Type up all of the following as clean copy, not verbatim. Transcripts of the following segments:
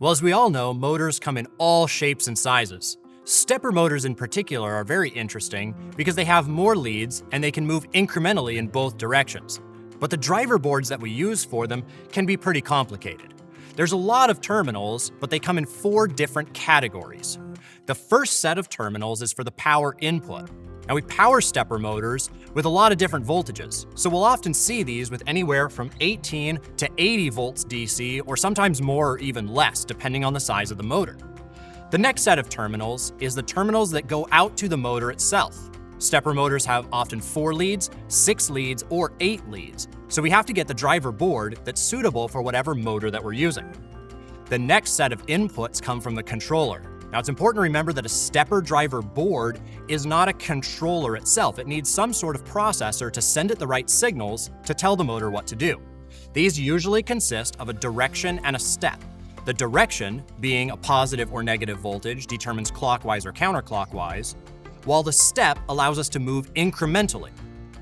Well, as we all know, motors come in all shapes and sizes. Stepper motors in particular are very interesting because they have more leads and they can move incrementally in both directions. But the driver boards that we use for them can be pretty complicated. There's a lot of terminals, but they come in 4 different categories. The first set of terminals is for the power input. Now, we power stepper motors with a lot of different voltages, so we'll often see these with anywhere from 18 to 80 volts DC, or sometimes more or even less, depending on the size of the motor. The next set of terminals is the terminals that go out to the motor itself. Stepper motors have often 4 leads, 6 leads, or 8 leads, so we have to get the driver board that's suitable for whatever motor that we're using. The next set of inputs come from the controller. Now, it's important to remember that a stepper driver board is not a controller itself. It needs some sort of processor to send it the right signals to tell the motor what to do. These usually consist of a direction and a step. The direction, being a positive or negative voltage, determines clockwise or counterclockwise, while the step allows us to move incrementally.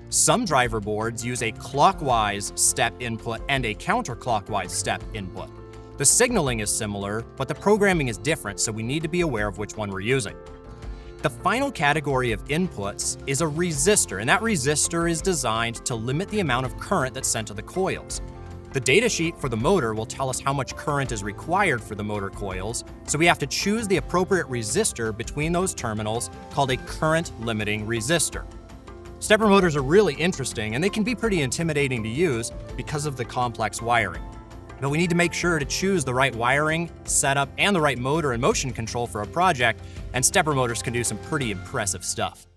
Some driver boards use a clockwise step input and a counterclockwise step input. The signaling is similar, but the programming is different, so we need to be aware of which one we're using. The final category of inputs is a resistor, and that resistor is designed to limit the amount of current that's sent to the coils. The datasheet for the motor will tell us how much current is required for the motor coils, so we have to choose the appropriate resistor between those terminals, called a current limiting resistor. Stepper motors are really interesting, and they can be pretty intimidating to use because of the complex wiring. But we need to make sure to choose the right wiring, setup, and the right motor and motion control for a project, and stepper motors can do some pretty impressive stuff.